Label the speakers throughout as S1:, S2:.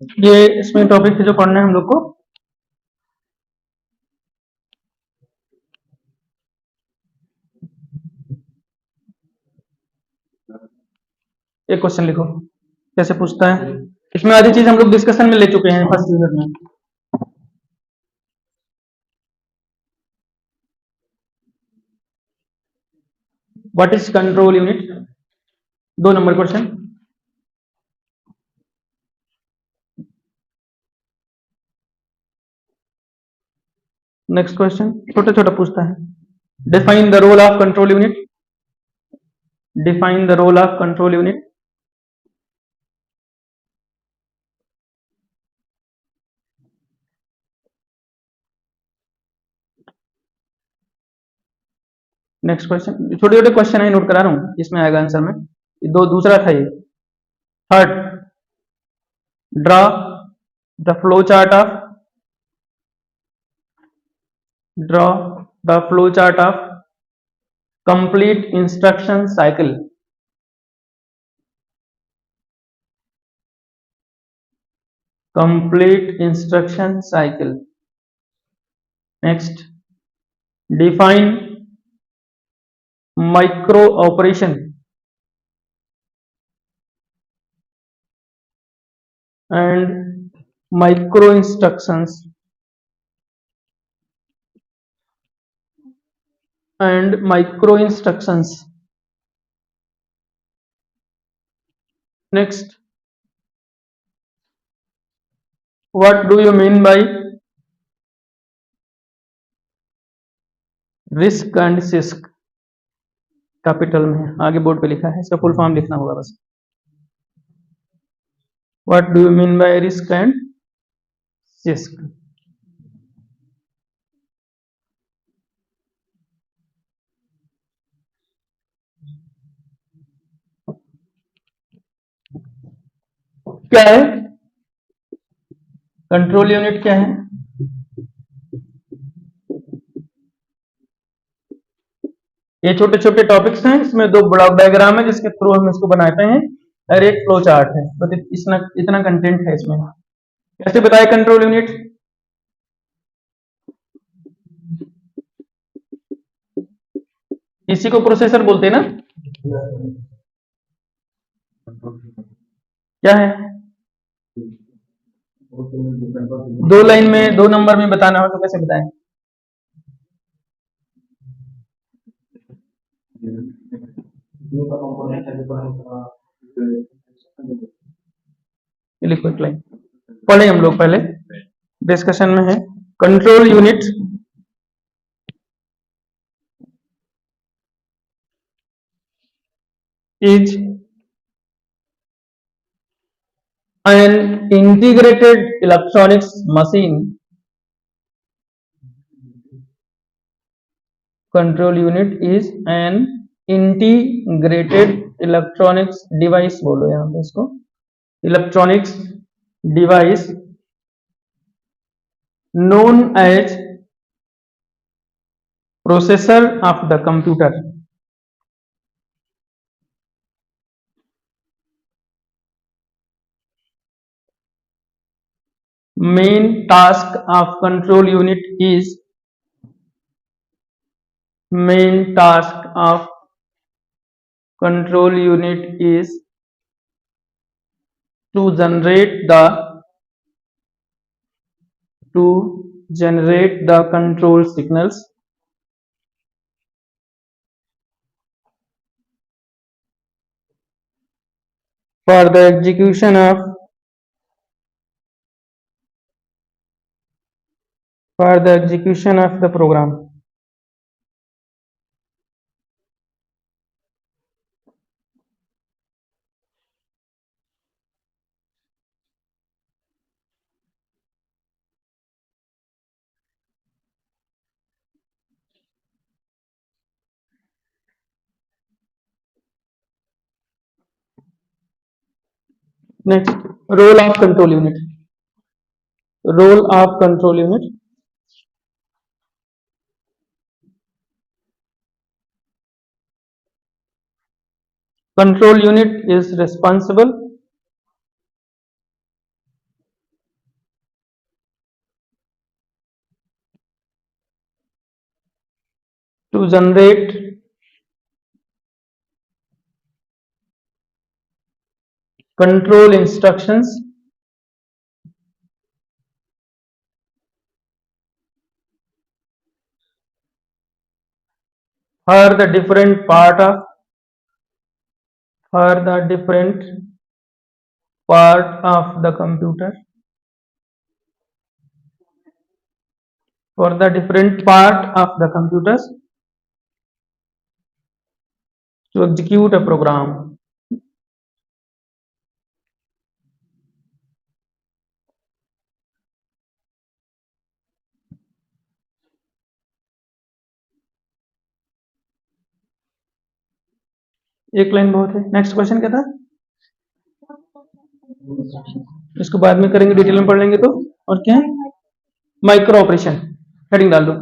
S1: ये इसमें टॉपिक है जो पढ़ना है हम लोग को। एक क्वेश्चन लिखो, कैसे पूछता है। इसमें आधी चीज हम लोग डिस्कशन में ले चुके हैं फर्स्ट यूनिट में। What is control unit, 2 number question. Next question छोटा छोटा पूछता है। Define the role of control unit, define the role of control unit. Next question, छोटे छोटे क्वेश्चन है, नोट करा रहा हूँ, इसमें आएगा आंसर में। दो दूसरा था ये। Third, draw the flow chart of, draw the flow chart of complete instruction cycle. Complete instruction cycle. Next, define micro operation and micro instructions and micro instructions. Next, what do you mean by risk and six? Capital में आगे board पे लिखा है, इसका full form लिखना होगा बस। What do you mean by risk and six? क्या है कंट्रोल यूनिट, क्या है? ये छोटे छोटे टॉपिक्स हैं, इसमें दो बड़ा डायग्राम है जिसके थ्रू हम इसको बनाते हैं, और एक फ्लो चार्ट है। तो इतना इतना कंटेंट है इसमें। कैसे बताए कंट्रोल यूनिट? इसी को प्रोसेसर बोलते हैं ना? क्या है? 2 लाइन में 2 नंबर में बताना हो तो कैसे बताएं? लिखो एक लाइन, पढ़े हम लोग पहले, डिस्कशन में है। Control unit is an integrated electronics machine. Control unit is an integrated electronics device, बोलो यहाँ पे इसको, electronics device known as processor of the computer. Main task of control unit is, main task of control unit is to generate the control signals for the execution of the program. Next, role of control unit. Role of control unit. Control unit is responsible to generate control instructions for the different part of the computer, for the different part of the computers to execute a program. एक line बहुत है। Next question क्या था? इसको बाद में करेंगे, detail में पढ़ लेंगे तो। और क्या है? Micro operation. हेडिंग डाल दो,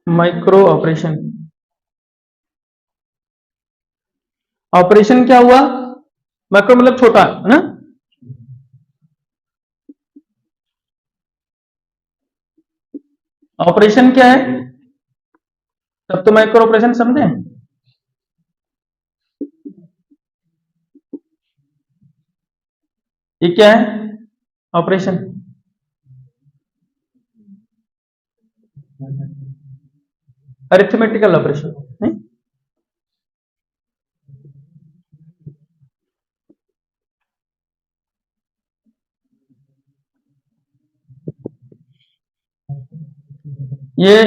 S1: माइक्रो ऑपरेशन। ऑपरेशन क्या हुआ? माइक्रो मतलब छोटा, है ना? ऑपरेशन क्या है? तब तो माइक्रो ऑपरेशन समझे। ये क्या है? ऑपरेशन। अरिथमेटिकल ऑपरेशन नहीं? ये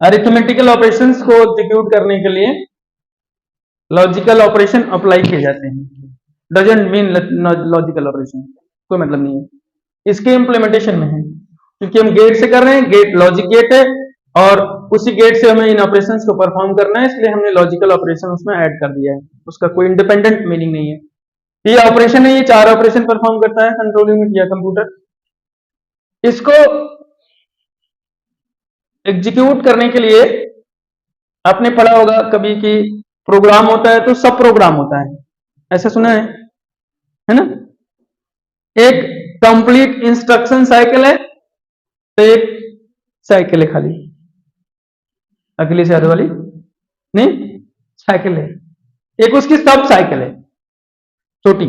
S1: अरिथमेटिकल ऑपरेशंस को एग्जीक्यूट करने के लिए लॉजिकल ऑपरेशन अप्लाई किए जाते हैं। डजंट मीन लॉजिकल ऑपरेशन, कोई मतलब नहीं है, इसके इंप्लीमेंटेशन में है। क्योंकि हम गेट से कर रहे हैं, गेट लॉजिक गेट है और उसी गेट से हमें इन ऑपरेशंस को परफॉर्म करना है, इसलिए हमने लॉजिकल ऑपरेशन उसमें ऐड कर दिया है। उसका कोई इंडिपेंडेंट मीनिंग नहीं है। ये ऑपरेशन है, ये 4 ऑपरेशन परफॉर्म करता है कंट्रोल यूनिट या कंप्यूटर। इसको एग्जीक्यूट करने के लिए आपने पढ़ा होगा कभी कि प्रोग्राम होता है तो सब प्रोग्राम होता है, ऐसा सुना है ना? एक कंप्लीट इंस्ट्रक्शन साइकिल है तो एक साइकिल है खाली, अगली से आधे वाली नहीं, साइकिल है। एक उसकी सब साइकिल है छोटी,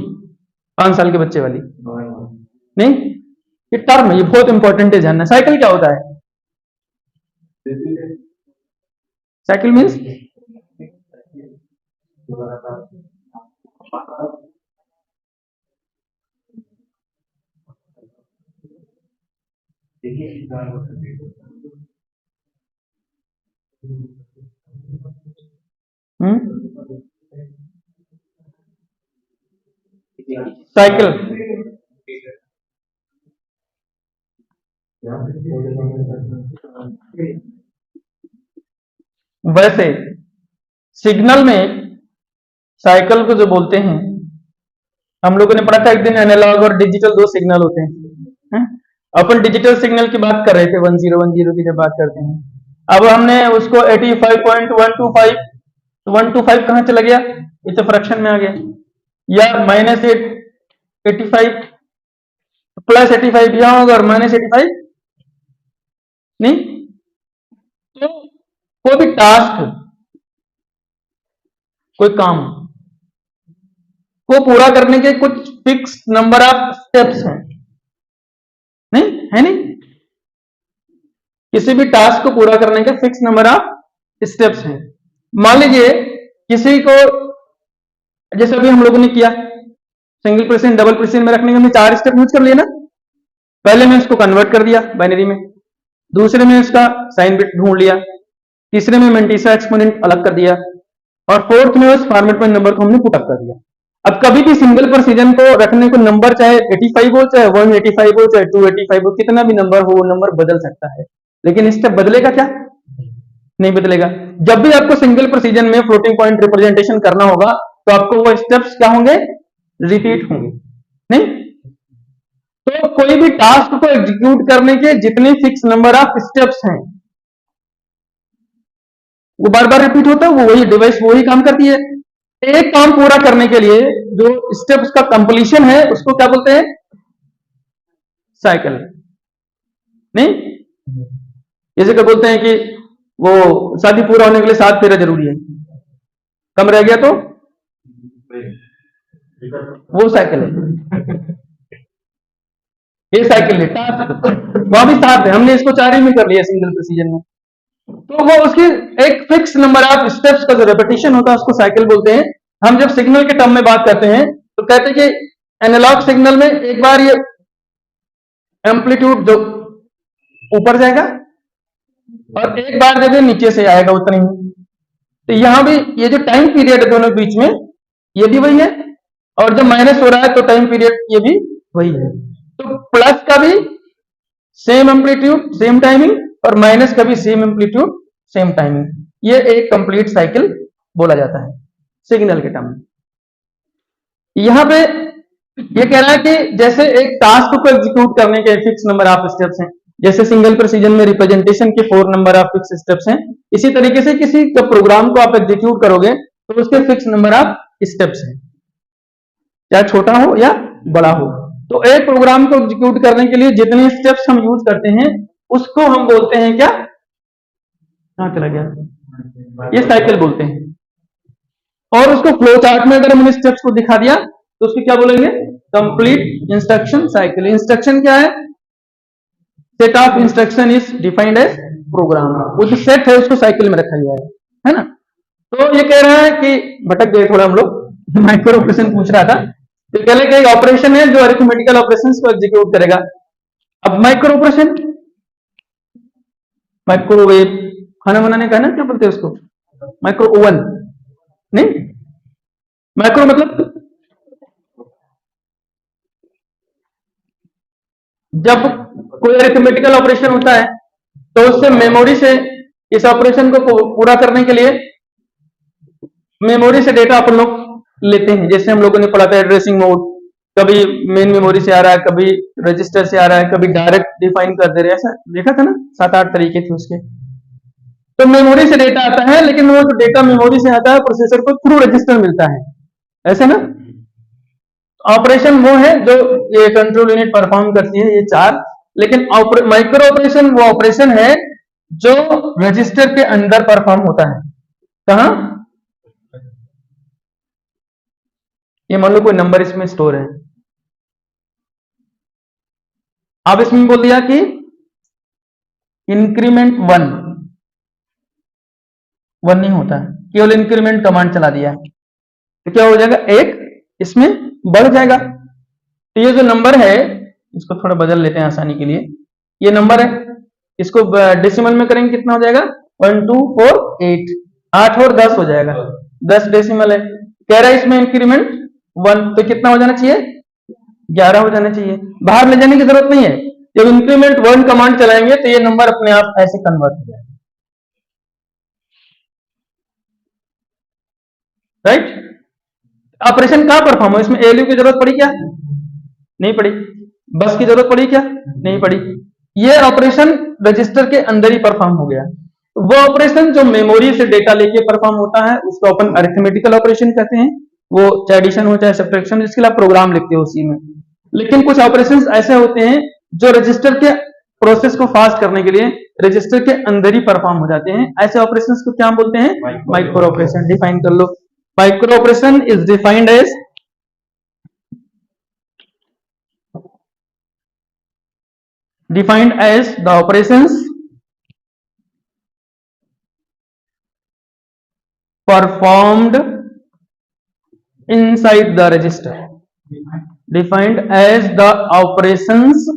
S1: 5 साल के बच्चे वाली नहीं। ये टर्म है, ये बहुत इंपॉर्टेंट है जानना। साइकिल क्या होता है? साइकिल मीन्स साइकिल वैसे सिग्नल में साइकिल को जो बोलते हैं, हम लोगों ने पढ़ा था एक दिन, एनालॉग और डिजिटल 2 सिग्नल होते हैं। अपन डिजिटल सिग्नल की बात कर रहे थे, 1010 की जब बात करते हैं। अब हमने उसको 85.125, तो 125 कहां चला गया? ये तो फ्रैक्शन में आ गया। या -85 प्लस 85 यहां होगा और -85 नहीं। तो कोई भी टास्क, कोई काम को पूरा करने के कुछ फिक्स नंबर ऑफ स्टेप्स हैं, नहीं है? नहीं, किसी भी टास्क को पूरा करने के फिक्स नंबर ऑफ स्टेप्स हैं। मान लीजिए किसी को, जैसे अभी हम लोगों ने किया, सिंगल प्रेसिडेंट डबल प्रेसिडेंट में रखने के हमने 4 स्टेप यूज कर लिए ना। पहले में उसको कन्वर्ट कर दिया बाइनरी में, दूसरे में उसका साइन बिट ढूंढ लिया, तीसरे में मेंटिसा एक्सपोनेंट अलग कर दिया, और फोर्थ में उस फॉर्मेट में नंबर को हमने पुट अप कर दिया। अब कभी भी सिंगल प्रेसिडेंट को रखने को नंबर चाहे 85 हो, चाहे 185 हो, चाहे 285 हो, कितना भी नंबर हो, वो नंबर बदल सकता है। लेकिन स्टेप बदलेगा क्या? नहीं बदलेगा। जब भी आपको सिंगल प्रेसिजन में फ्लोटिंग पॉइंट रिप्रेजेंटेशन करना होगा तो आपको वो स्टेप्स क्या होंगे? रिपीट होंगे, नहीं? तो कोई भी टास्क को एग्जीक्यूट करने के जितने फिक्स नंबर ऑफ स्टेप्स हैं वो बार बार रिपीट होता है, वो वही डिवाइस वही काम करती है। एक काम पूरा करने के लिए जो स्टेप्स का कंप्लीशन है उसको क्या बोलते हैं? साइकिल। नहीं, जैसे क्या बोलते हैं कि वो शादी पूरा होने के लिए 7 फेरा जरूरी है, कम रह गया तो वो साइकिल है, ये साइकिल है टास्क, वहां भी 7 है, हमने इसको 4 ही में कर लिया सिंगल प्रिसीजन में। तो वो उसकी एक फिक्स नंबर ऑफ स्टेप्स का जो रेपिटेशन होता है उसको साइकिल बोलते हैं। हम जब सिग्नल के टर्म में बात करते हैं तो कहते हैं कि एनालॉग सिग्नल में एक बार ये एम्पलीट्यूड जो ऊपर जाएगा और एक बार जब ये नीचे से आएगा उतना ही। तो यहां भी ये जो टाइम पीरियड है दोनों के बीच में ये भी वही है, और जब माइनस हो रहा है तो टाइम पीरियड ये भी वही है। तो प्लस का भी सेम एम्पलीट्यूड सेम टाइमिंग और माइनस का भी सेम एम्पलीट्यूड सेम टाइमिंग, ये एक कंप्लीट साइकिल बोला जाता है सिग्नल के टर्म में। यहां पे ये कह रहा है कि जैसे एक टास्क को एग्जीक्यूट करने के फिक्स नंबर ऑफ स्टेप्स हैं, जैसे सिंगल प्रिसीजन में रिप्रेजेंटेशन के 4 नंबर ऑफ फिक्स स्टेप्स हैं, इसी तरीके से किसी प्रोग्राम को आप एग्जीक्यूट करोगे तो उसके फिक्स नंबर ऑफ स्टेप्स हैं, चाहे छोटा हो या बड़ा हो। तो एक प्रोग्राम को एग्जीक्यूट करने के लिए जितने स्टेप्स हम यूज करते हैं उसको हम बोलते हैं क्या, कहां चला गया, ये साइकिल बोलते हैं। और उसको फ्लो चार्ट में अगर हमने स्टेप्स को दिखा दिया तो उसको क्या बोलेंगे, कंप्लीट इंस्ट्रक्शन साइकिल। इंस्ट्रक्शन क्या है, set of instruction is defined as program, वो जो सेट है उसको साइकिल में रखा गया है ना। तो ये कह रहा है कि भटक गए थोड़ा हम लोग, माइक्रो ऑपरेशन पूछ रहा था, तो कह रहे कि ऑपरेशन है जो अरिथमेटिकल ऑपरेशंस को एग्जीक्यूट करेगा। अब माइक्रो ऑपरेशन, माइक्रोवेव, खाना बनाने का है ना, क्या बोलते हैं उसको, माइक्रो ओवन नहीं, माइक्रो मतलब जब कोई अरिथमेटिकल ऑपरेशन होता है तो उससे मेमोरी से इस ऑपरेशन को पूरा करने के लिए मेमोरी से डेटा अपन लोग लेते हैं। जैसे हम लोगों ने पढ़ा था एड्रेसिंग मोड, कभी मेन मेमोरी से आ रहा है, कभी रजिस्टर से आ रहा है, कभी डायरेक्ट डिफाइन कर दे रहे हैं, ऐसा देखा था ना, 7-8 तरीके थे उसके। तो मेमोरी से डेटा आता है, लेकिन वो जो डेटा मेमोरी से आता है प्रोसेसर को थ्रू रजिस्टर मिलता है, ऐसे ना। ऑपरेशन वो है जो ये कंट्रोल यूनिट परफॉर्म करती है, ये 4। लेकिन माइक्रो ऑपरेशन वो ऑपरेशन है जो रजिस्टर के अंदर परफॉर्म होता है। कहां, ये मान लो कोई नंबर इसमें स्टोर है, आप इसमें बोल दिया कि इंक्रीमेंट 1 नहीं होता है, केवल इंक्रीमेंट कमांड चला दिया तो क्या हो जाएगा, 1 इसमें बढ़ जाएगा। तो ये जो नंबर है इसको थोड़ा बदल लेते हैं आसानी के लिए, ये नंबर है, इसको डेसिमल में करेंगे कितना हो जाएगा, 1 2 4 8, 8 और 10 हो जाएगा, 10 डेसिमल है। कह रहा है इसमें इंक्रीमेंट 1, तो कितना हो जाना चाहिए, 11 हो जाना चाहिए। बाहर ले जाने की जरूरत नहीं है, जब इंक्रीमेंट 1 कमांड चलाएंगे तो ये नंबर अपने आप ऐसे कन्वर्ट हो जाएगा, राइट। ऑपरेशन कहां परफॉर्म हो, इसमें एलयू की जरूरत पड़ी क्या, नहीं पड़ी। बस की जरूरत पड़ी क्या, नहीं पड़ी। ये ऑपरेशन रजिस्टर के अंदर ही परफॉर्म हो गया। वो ऑपरेशन जो मेमोरी से डेटा लेके परफॉर्म होता है उसको अपन अरिथमेटिकल ऑपरेशन कहते हैं, वो चाहे एडिशन हो चाहे सब्ट्रैक्शन, जिसके लिए आप प्रोग्राम लिखते हो उसी में। लेकिन कुछ ऑपरेशंस ऐसे होते हैं जो रजिस्टर के प्रोसेस को फास्ट करने के लिए रजिस्टर के अंदर ही परफॉर्म हो जाते हैं, ऐसे ऑपरेशंस को क्या बोलते हैं, माइक्रो ऑपरेशन। डिफाइन कर लो, micro operation is defined as the operations performed inside the register, defined as the operations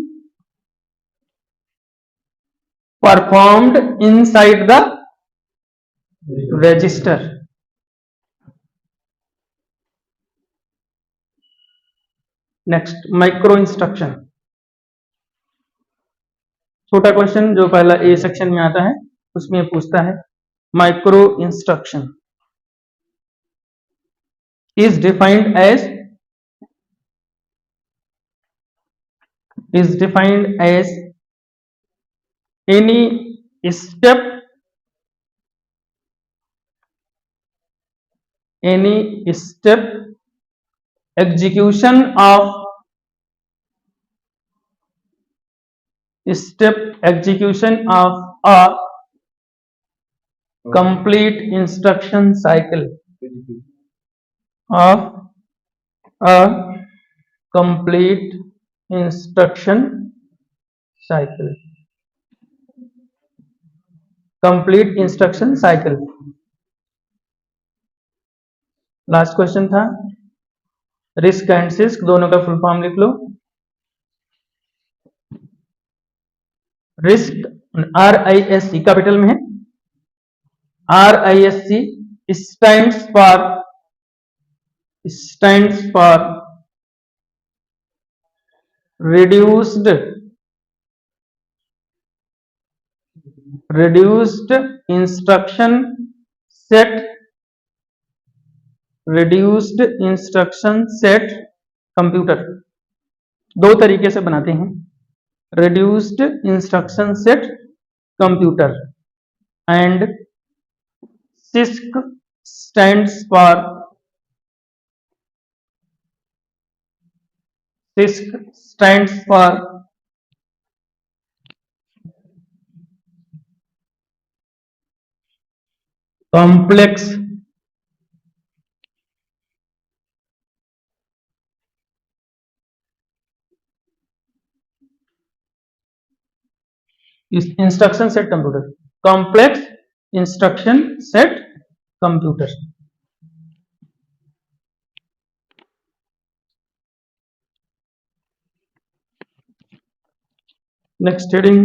S1: performed inside the register। Next, micro instruction, छोटा क्वेश्चन जो पहला ए सेक्शन में आता है उसमें पूछता है, micro instruction is defined as any step execution of step execution of a complete instruction cycle of a complete instruction cycle. Complete instruction cycle. Last question था रिस्क एंड सिस्क दोनों का full form लिख लो। Risk RISC capital में है, RISC stands for reduced instruction set computer. दो तरीके से बनाते हैं, reduced instruction set computer and CISC stands for complex instruction set computer, complex instruction set computer। Next heading